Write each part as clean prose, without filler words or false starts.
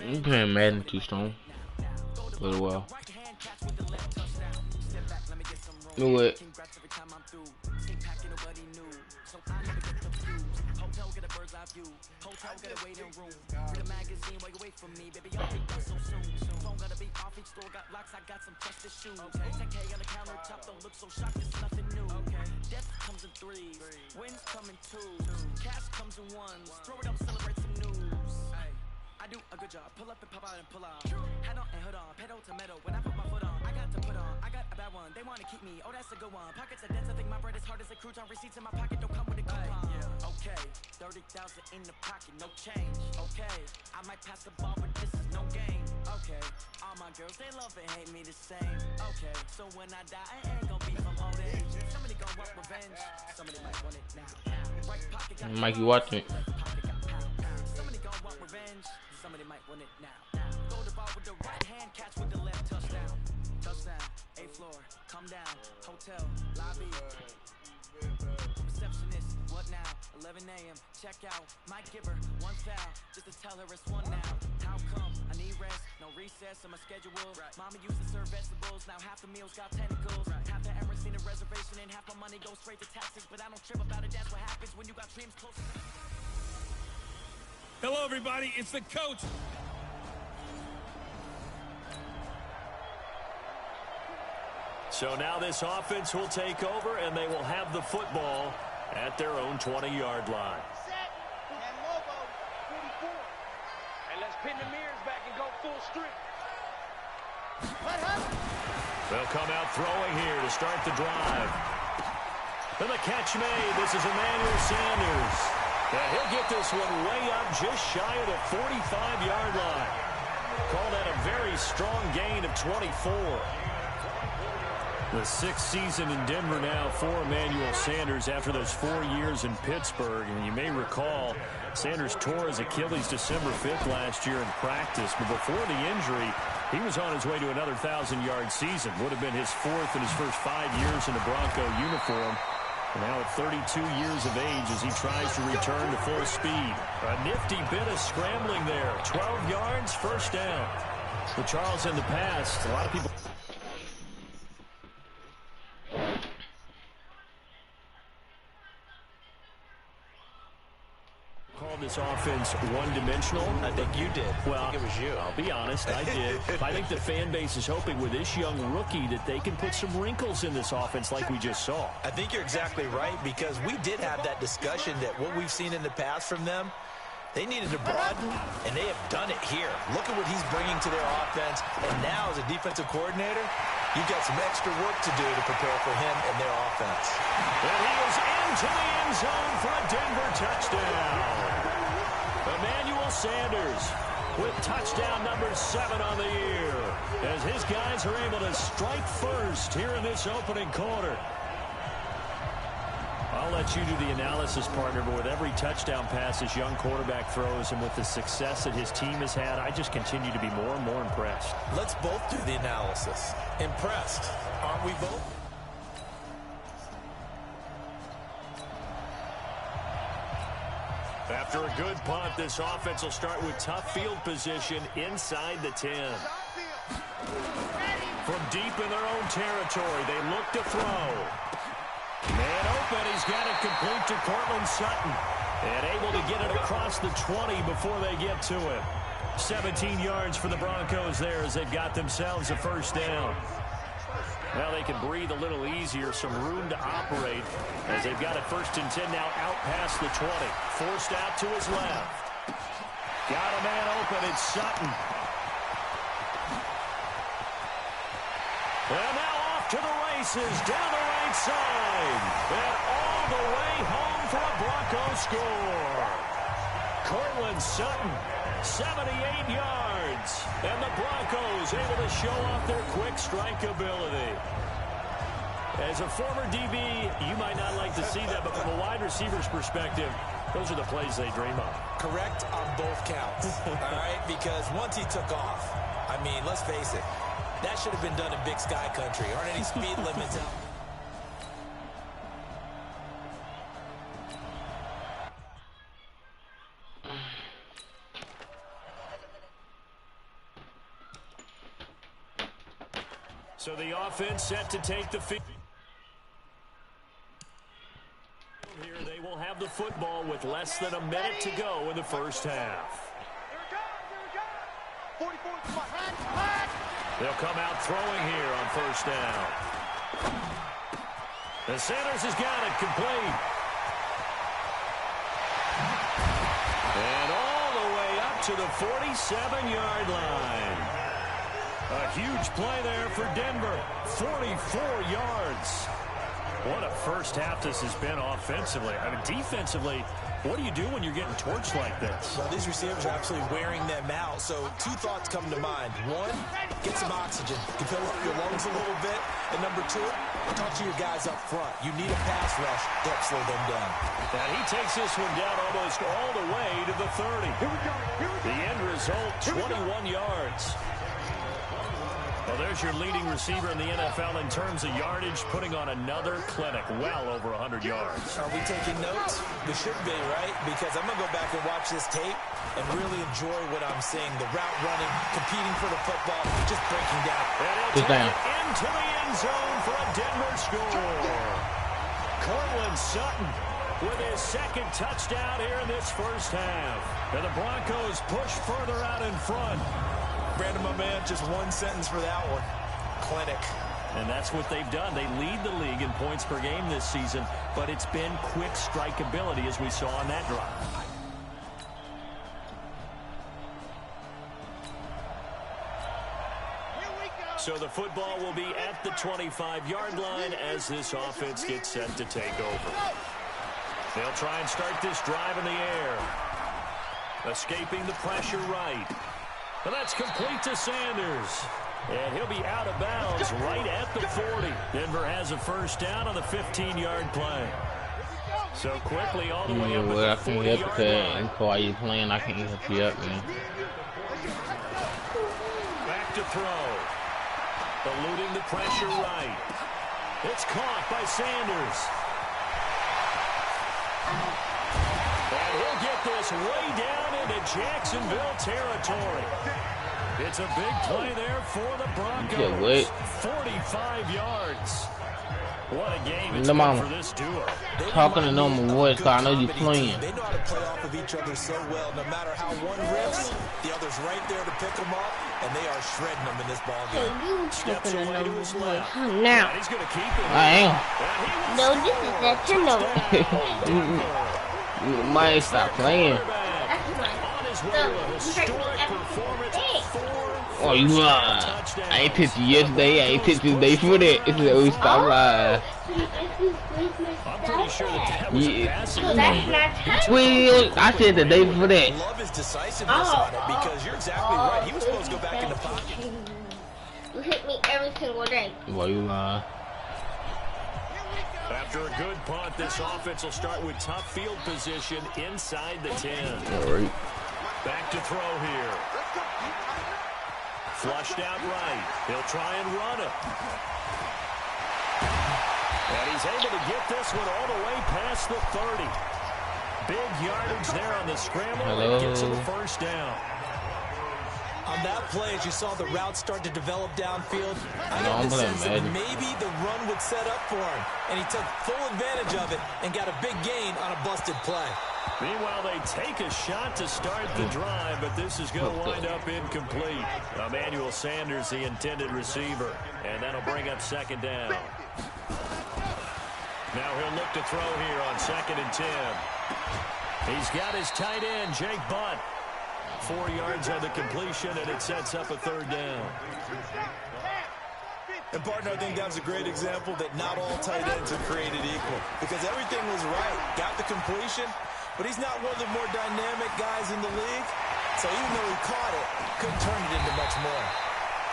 I'm playing Madden too strong for a little while. You know what? I do a good job. Pull up and pop out and pull out. Head on and hood on. Pedal to metal. When I put my foot on, I got to put on. I got a bad one. They want to keep me. Oh, that's a good one. Pockets are dense. I think my bread is hard as a crouton. Receipts in my pocket don't come with a coupon. Okay, 30,000 in the pocket, no change. Okay, I might pass the ball, but this is no game. Okay, all my girls they love and hate me the same. Okay, so when I die, I ain't gonna be from old age. Somebody gonna want revenge. Somebody might want it now. Right pocket got Mikey watching it. Somebody gonna want revenge. Somebody might want it now. Throw the ball with the right hand, catch with the left, touchdown. Touchdown, 8th floor, come down, hotel, lobby. Receptionist, what now? 11 a.m., check out. Might give her one foul, just to tell her it's one now. How come? I need rest, no recess on my schedule. Mama used to serve vegetables, now half the meals got tentacles. Half the errands need a reservation and half my money goes straight to taxes. But I don't trip about it, that's what happens when you got dreams close. Hello, everybody. It's the coach. So now this offense will take over, and they will have the football at their own 20-yard line. Set. And Lobo, 44. And let's pin the mirrors back and go full strip. They'll come out throwing here to start the drive. And the catch made. This is Emmanuel Sanders. And he'll get this one way up just shy of the 45-yard line. Call that a very strong gain of 24. The 6th season in Denver now for Emmanuel Sanders after those 4 years in Pittsburgh. And you may recall, Sanders tore his Achilles December 5th last year in practice. But before the injury, he was on his way to another 1,000-yard season. Would have been his 4th in his first 5 years in a Bronco uniform. And now at 32 years of age as he tries to return to full speed. A nifty bit of scrambling there. 12 yards, first down. For Charles in the past, a lot of people... called this offense one-dimensional. I think you did. Well, I think it was you. I'll be honest, I did. I think the fan base is hoping with this young rookie that they can put some wrinkles in this offense like we just saw. I think you're exactly right, because we did have that discussion that what we've seen in the past from them, they needed to broaden, and they have done it here. Look at what he's bringing to their offense, and now as a defensive coordinator, you've got some extra work to do to prepare for him and their offense. And he is into the end zone for a Denver touchdown. Emmanuel Sanders with touchdown number 7 on the year, as his guys are able to strike first here in this opening quarter. I'll let you do the analysis, partner, but with every touchdown pass this young quarterback throws and with the success that his team has had, I just continue to be more and more impressed. Let's both do the analysis. Impressed, aren't we both? After a good punt, this offense will start with tough field position inside the 10. From deep in their own territory, they look to throw. Man open, he's got it complete to Cortland Sutton. And able to get it across the 20 before they get to it. 17 yards for the Broncos there as they've got themselves a first down. Now they can breathe a little easier, some room to operate as they've got it 1st and 10 now out past the 20. Forced out to his left. Got a man open, it's Sutton. And now off to the races, down the right side. And all the way home for a Bronco score. Cortland Sutton, 78 yards. And the Broncos able to show off their quick strike ability. As a former DB, you might not like to see that, but from a wide receiver's perspective, those are the plays they dream of. Correct on both counts, all right? Because once he took off, I mean, let's face it, that should have been done in Big Sky Country. Aren't any speed limits out? So the offense set to take the field. Here they will have the football with less than a minute to go in the first half. They'll come out throwing here on first down. The Sanders has got it complete. And all the way up to the 47-yard line. A huge play there for Denver. 44 yards. What a first half this has been offensively. I mean, defensively, what do you do when you're getting torched like this? Well, these receivers are absolutely wearing them out. So two thoughts come to mind. One, get some oxygen. You fill up your lungs a little bit. And number two, talk to your guys up front. You need a pass rush to help slow them down. And he takes this one down almost all the way to the 30. The end result, 21 yards. Well, there's your leading receiver in the NFL in terms of yardage, putting on another clinic, well over 100 yards. Are we taking notes? We should be, right? Because I'm going to go back and watch this tape and really enjoy what I'm seeing. The route running, competing for the football, just breaking down. And he'll take it into the end zone for a Denver score. Cortland Sutton with his second touchdown here in this first half. And the Broncos push further out in front. Brandon, my man, just one sentence for that one. Clinic. And that's what they've done. They lead the league in points per game this season, but it's been quick strikeability as we saw on that drive. So the football will be at the 25-yard line as this offense gets set to take over. They'll try and start this drive in the air. Escaping the pressure right. And that's complete to Sanders. And he'll be out of bounds right at the 40. Denver has a first down on the 15-yard play. So quickly all the way up at the 40-yard line. While you playing, I can't help you up, man. Back to throw. Eluding the pressure right. It's caught by Sanders. And he'll get this way down into Jacksonville territory. It's a big play there for the Broncos. 45 yards. What a game it's been for this duo. Talking to normal voice, so I know you're playing. They know how to play off of each other so well. No matter how one rips, the other's right there to pick them up, and they are shredding them in this ball game. You Steps talking to away to normal his voice. left. Now. And he's going to keep it. I am. No, this is that channel. You might stop playing. Oh, you lying. I ain't pitched you yesterday. I ain't pitched this day for that. It's always stop lying. I'm pretty sure that was a passing. Well, I said the day before that. Love his decisiveness on it because you're exactly right. He was supposed to go back in the pocket. You hit me every single day. Why you lying? After a good punt, this offense will start with tough field position inside the 10. All right. Back to throw here. Flushed out right. He'll try and run it. And he's able to get this one all the way past the 30. Big yardage there on the scramble. Hello. And gets him the first down. On that play, as you saw the route start to develop downfield, I No, got I'm the playing sense that Madden. maybe the run would set up for him, and he took full advantage of it and got a big gain on a busted play. Meanwhile, they take a shot to start the drive, but this is going to wind up incomplete. Emmanuel Sanders, the intended receiver, and that'll bring up second down. Now he'll look to throw here on 2nd and 10. He's got his tight end, Jake Butt. 4 yards on the completion, and it sets up a third down. And, partner, I think that was a great example that not all tight ends are created equal because everything was right. Got the completion, but he's not one of the more dynamic guys in the league. So even though he caught it, couldn't turn it into much more.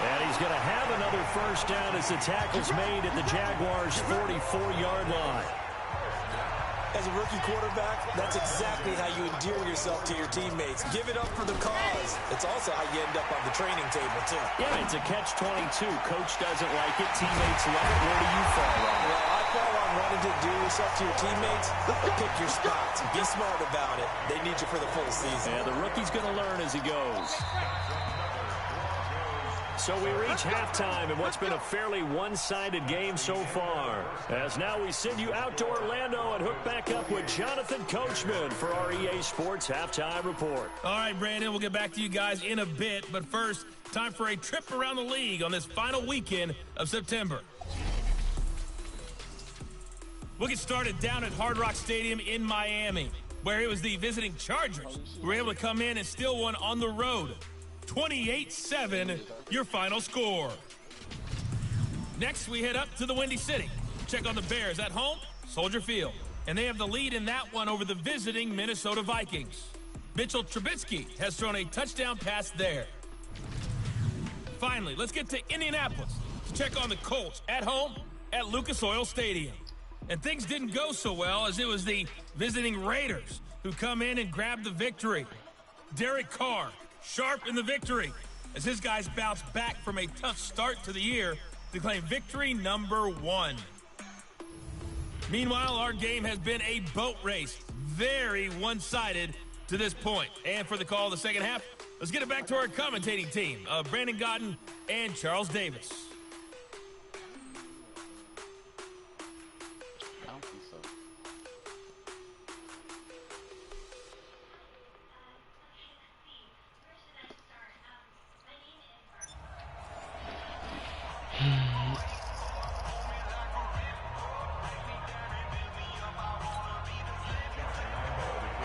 And he's going to have another first down as the tackle's made at the Jaguars' 44-yard line. As a rookie quarterback, that's exactly how you endear yourself to your teammates. Give it up for the cause. It's also how you end up on the training table, too. Yeah, it's a catch-22. Coach doesn't like it. Teammates love it. Where do you fall on? Well, I fall on wanting to endear yourself to your teammates, but pick your spots. Be smart about it. They need you for the full season. And the rookie's going to learn as he goes. So we reach halftime in what's been a fairly one-sided game so far. As now we send you out to Orlando and hook back up with Jonathan Coachman for our EA Sports Halftime Report. All right, Brandon, we'll get back to you guys in a bit. But first, time for a trip around the league on this final weekend of September. We'll get started down at Hard Rock Stadium in Miami, where it was the visiting Chargers who were able to come in and steal one on the road. 28-7, your final score. Next, we head up to the Windy City. Check on the Bears at home, Soldier Field. And they have the lead in that one over the visiting Minnesota Vikings. Mitchell Trubisky has thrown a touchdown pass there. Finally, let's get to Indianapolis to check on the Colts at home at Lucas Oil Stadium. And things didn't go so well, as it was the visiting Raiders who come in and grab the victory. Derek Carr, sharp in the victory, as his guys bounce back from a tough start to the year to claim victory number 1. Meanwhile, our game has been a boat race, very one-sided to this point. And for the call of the second half, let's get it back to our commentating team of Brandon Godden and Charles Davis.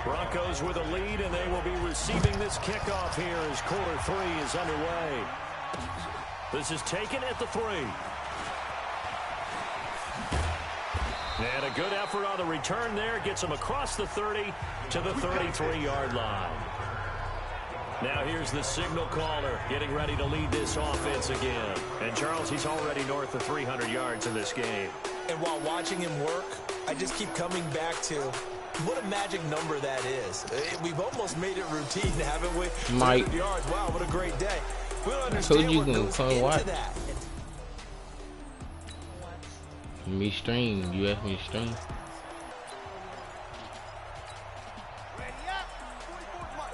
Broncos with a lead, and they will be receiving this kickoff here as quarter 3 is underway. This is taken at the 3. And a good effort on the return there. Gets him across the 30 to the 33-yard line. Now here's the signal caller getting ready to lead this offense again. And Charles, he's already north of 300 yards in this game. And while watching him work, I just keep coming back to what a magic number that is. We've almost made it routine, haven't we? Mike. 100 yards. Wow, what a great day. We don't understand what goes into that. Me stream. You asked me to stream. Ready up. 44.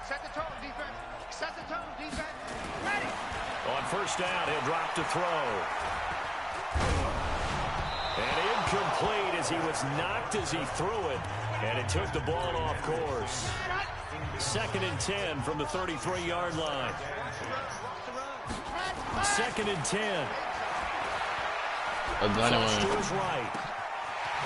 Set the tone, defense. Set the tone, defense. Ready. On first down, he'll drop to throw. And incomplete as he was knocked as he threw it. And it took the ball off course. 2nd and 10 from the 33-yard line. 2nd and 10. A gunner To run. his right.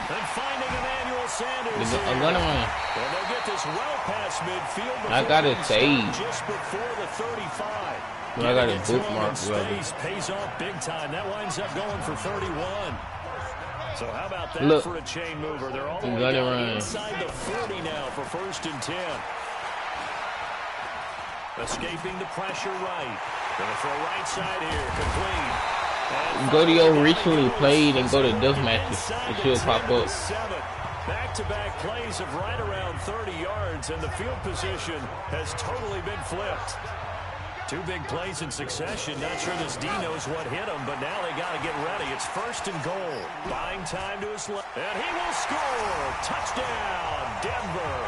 And finding Emmanuel Sanders. A gunner run. And they'll get this well past midfield. I got it saved. Just before the 35. Well, I got it Getting into bookmarked, space pays off big time. That winds up going for 31. So how about that Look, for a chain mover? They're all the you way gotta down run. inside the 40 now for 1st and 10. Escaping the pressure right. Going to throw right side here. Complete. And Go to your recently played and go to death matches. It should pop up. Back-to-back plays of right around 30 yards, and the field position has totally been flipped. 2 big plays in succession. Not sure this D knows what hit him, but now they got to get ready. It's 1st and goal. Buying time to his left. And he will score. Touchdown, Denver.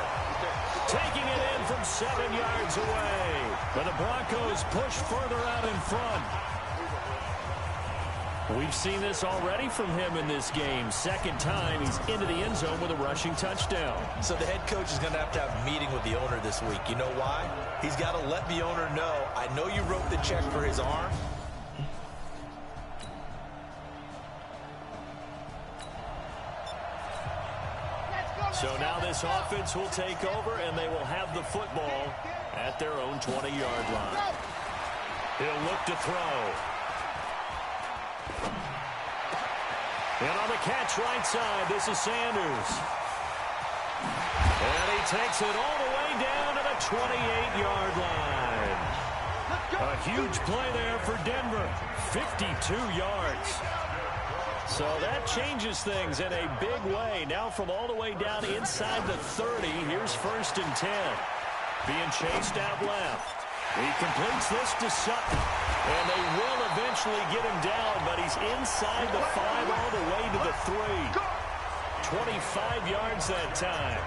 Taking it in from 7 yards away. But the Broncos push further out in front. We've seen this already from him in this game. 2nd time he's into the end zone with a rushing touchdown. So the head coach is going to have a meeting with the owner this week. You know why? He's got to let the owner know, I know you wrote the check for his arm. So now this offense will take over, and they will have the football at their own 20-yard line. He'll look to throw. And on the catch right side, this is Sanders. And he takes it all the way down to the 28-yard line. A huge play there for Denver. 52 yards. So that changes things in a big way. Now from all the way down inside the 30, here's 1st and 10. Being chased out left. He completes this to Sutton. And they will eventually get him down, but he's inside the 5 all the way to the 3. 25 yards that time.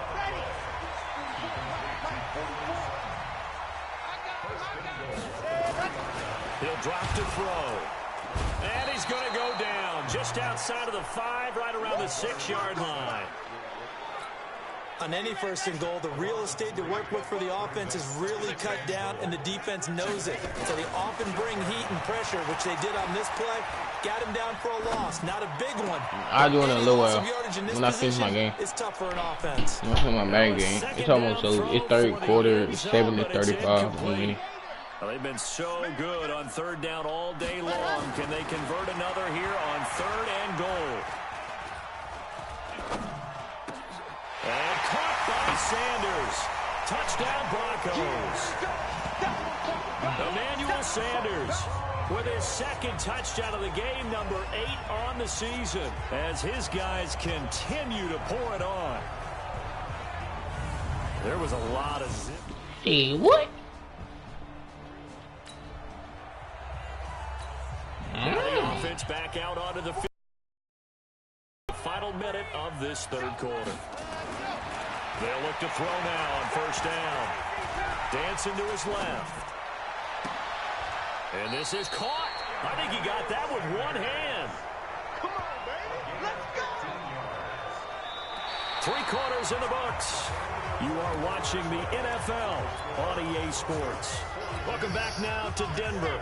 He'll drop to throw. And he's going to go down just outside of the 5, right around the 6-yard line. On any 1st and goal, the real estate to work with for the offense is really cut down, and the defense knows it. So they often bring heat and pressure, which they did on this play. Got him down for a loss. Not a big one. I do it a little while when I finish my game. It's tough for an offense. I'm playing my Madden game. It's almost over. It's third quarter. It's 7-35. Well, they've been so good on 3rd down all day long. Can they convert another here on 3rd and goal? And caught by Sanders. Touchdown Broncos. Emmanuel Sanders with his 2nd touchdown of the game, number 8 on the season, as his guys continue to pour it on. There was a lot of zip. Hey, what? The offense back out onto the field. Final minute of this 3rd quarter. They'll look to throw now on 1st down. Dancing to his left. And this is caught. I think he got that with one hand. Come on, baby. Let's go. 3 quarters in the books. You are watching the NFL on EA Sports. Welcome back now to Denver.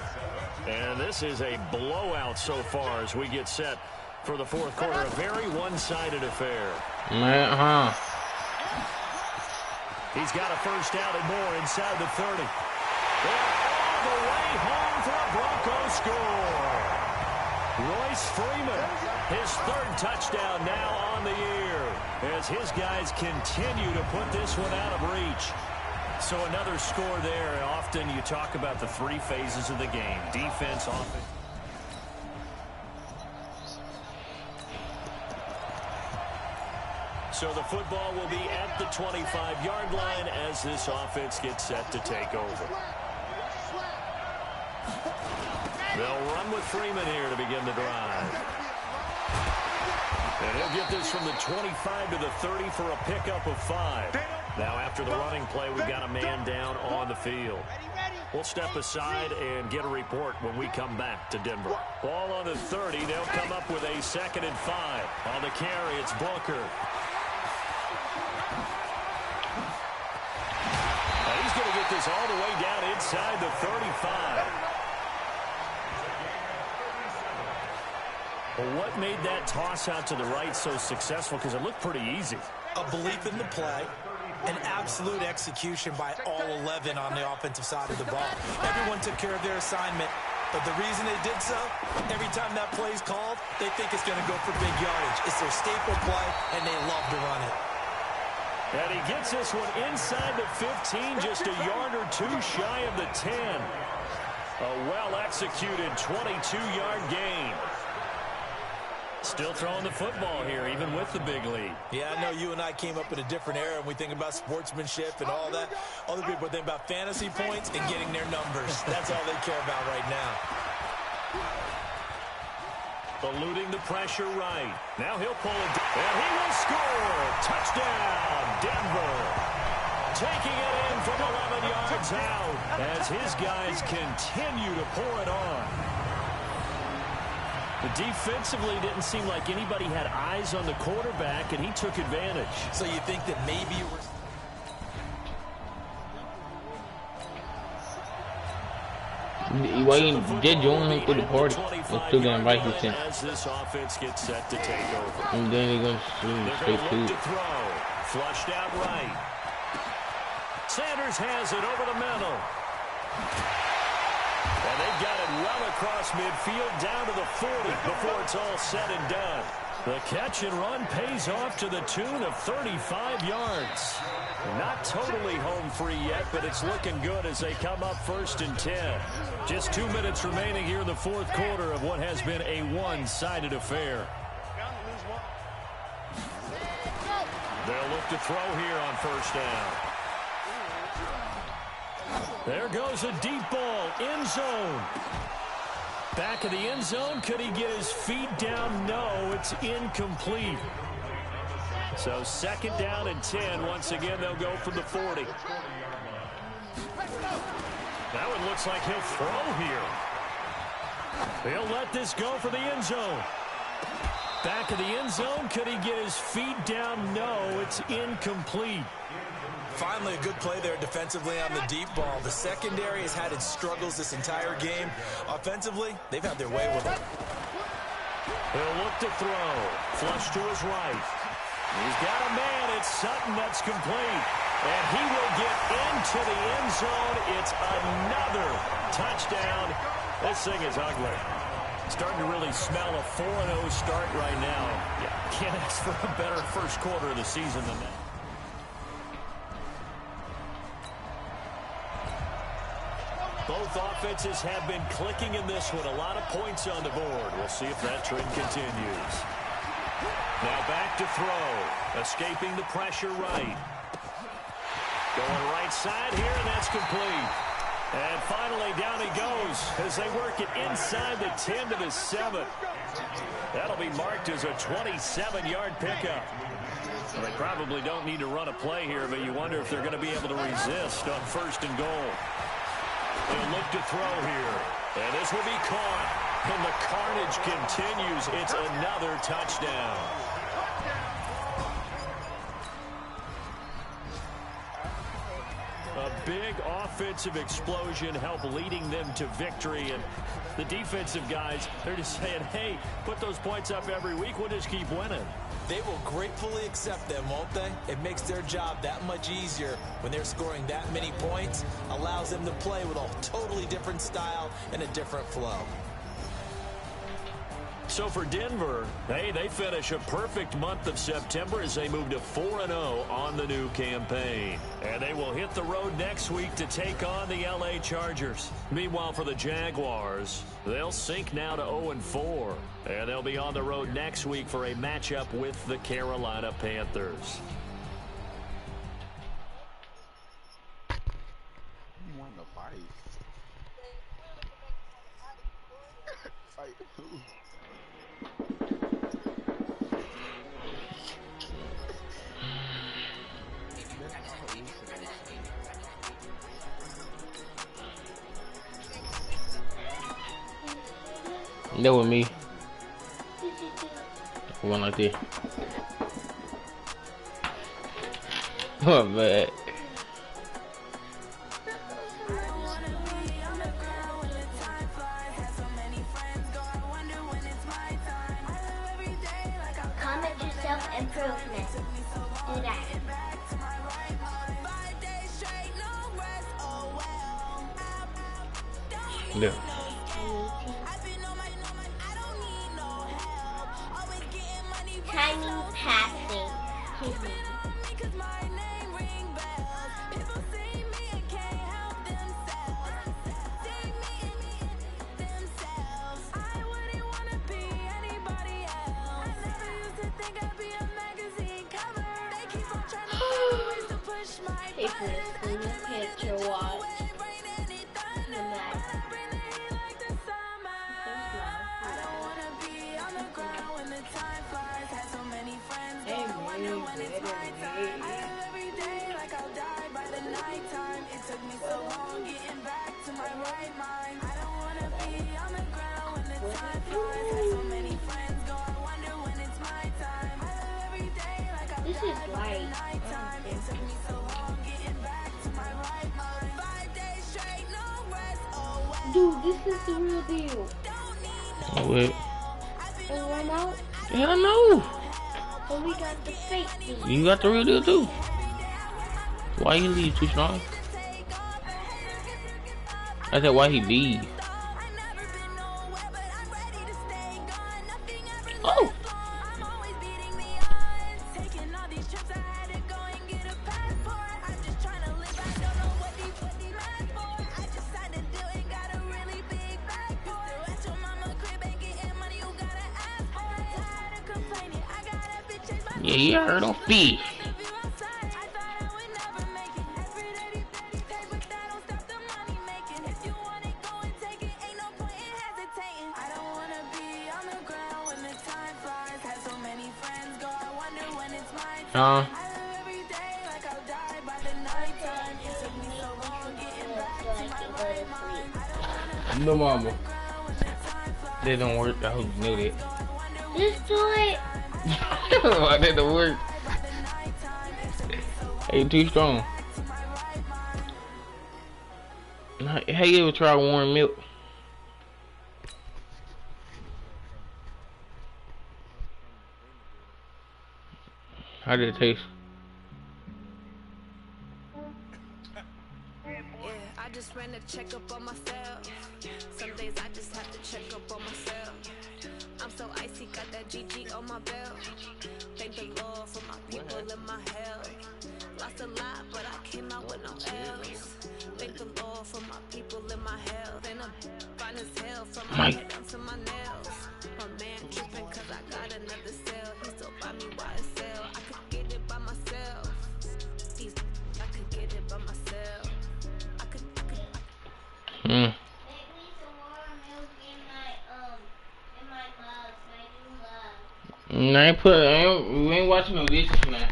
And this is a blowout so far as we get set for the 4th quarter. A very one-sided affair. He's got a 1st down and more inside the 30. They're all the way home for a Broncos score. Royce Freeman, his 3rd touchdown now on the year, as his guys continue to put this one out of reach. So another score there. Often you talk about the 3 phases of the game: defense, offense. So the football will be at the 25-yard line as this offense gets set to take over. They'll run with Freeman here to begin the drive. And he'll get this from the 25 to the 30 for a pickup of 5. Now after the running play, we've got a man down on the field. We'll step aside and get a report when we come back to Denver. Ball on the 30. They'll come up with a 2nd and 5. On the carry, it's Booker. He's going to get this all the way down inside the 35. Well, what made that toss out to the right so successful? Because it looked pretty easy. A belief in the play, an absolute execution by all 11 on the offensive side of the ball. Everyone took care of their assignment, but the reason they did so, every time that play is called, they think it's going to go for big yardage. It's their staple play, and they love to run it. And he gets this one inside the 15, just a yard or 2 shy of the 10. A well-executed 22-yard gain. Still throwing the football here, even with the big lead. Yeah, I know you and I came up in a different era, and we think about sportsmanship and all that. Other people think about fantasy points and getting their numbers. That's all they care about right now. Eluding the pressure right. Now he'll pull it, and he will score. Touchdown, Denver. Taking it in from 11 yards out as his guys continue to pour it on. But defensively, didn't seem like anybody had eyes on the quarterback, and he took advantage. So you think that maybe you were... Why you did join him through the party? Let's do the invite he sent. As this offense gets set to take over. And then they're going to shoot him straight to it. Flushed out right. Sanders has it over the middle. And they've got it well across midfield down to the 40 before it's all said and done. The catch and run pays off to the tune of 35 yards. Not totally home free yet, but it's looking good as they come up 1st and 10. Just 2 minutes remaining here in the 4th quarter of what has been a one-sided affair. They'll look to throw here on 1st down. There goes a deep ball, end zone. Back of the end zone, could he get his feet down? No, it's incomplete. So 2nd down and 10. Once again, they'll go from the 40. That one looks like he'll throw here. He'll let this go for the end zone. Back of the end zone. Could he get his feet down? No, it's incomplete. Finally, a good play there defensively on the deep ball. The secondary has had its struggles this entire game. Offensively, they've had their way with it. He'll look to throw. Flush to his right. He's got a man. It's Sutton that's complete. And he will get into the end zone. It's another touchdown. This thing is ugly. Starting to really smell a 4-0 start right now. Yeah, can't ask for a better first quarter of the season than that. Both offenses have been clicking in this one. A lot of points on the board. We'll see if that trend continues. Now back to throw. Escaping the pressure right. Going right side here, and that's complete. And finally, down he goes as they work it inside the 10 to the 7. That'll be marked as a 27-yard pickup. Well, they probably don't need to run a play here, but you wonder if they're going to be able to resist on 1st and goal. They'll look to throw here. And this will be caught. And the carnage continues. It's another touchdown. A big offensive explosion helped leading them to victory. And the defensive guys, they're just saying, hey, put those points up every week. We'll just keep winning. They will gratefully accept them, won't they? It makes their job that much easier when they're scoring that many points. Allows them to play with a totally different style and a different flow. So for Denver, hey, they finish a perfect month of September as they move to 4-0 on the new campaign. And they will hit the road next week to take on the LA Chargers. Meanwhile, for the Jaguars, they'll sink now to 0-4. And they'll be on the road next week for a matchup with the Carolina Panthers. You want to fight? Fight who? That with me. One like that. Oh man. Comment yourself improvement. Do that. Yeah. Timing passing. If you picture watch. This is light. Dude, this is the real deal. Oh, wait. And run out. Hell no. And we got the fake deal. You got the real deal too. Why you leave too strong? I said why he leave. Oh. Yeah, you heard on fish. No mama. That don't work. I hope you know that. Just do it. Why that don't work? Hey, you too strong. How you ever try warm milk? How did it taste? I just ran a checkup on myself. Some days I just have to check up on myself. I'm so icy, got that GG on my belt. Thank the Lord for my people in my health. Lost a lot, but I came out with no L's. Thank the Lord for my people in my health. And I'm fine as hell from my head down to my nails. My man tripping cause I got another cell. He still buy me YSL. I could get it by myself. I could get it by myself. Hmm. I ain't we ain't watching no dishes now.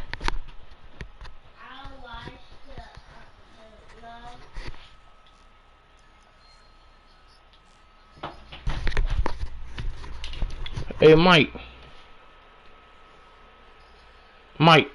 I'll watch the Hey, Mike. Mike.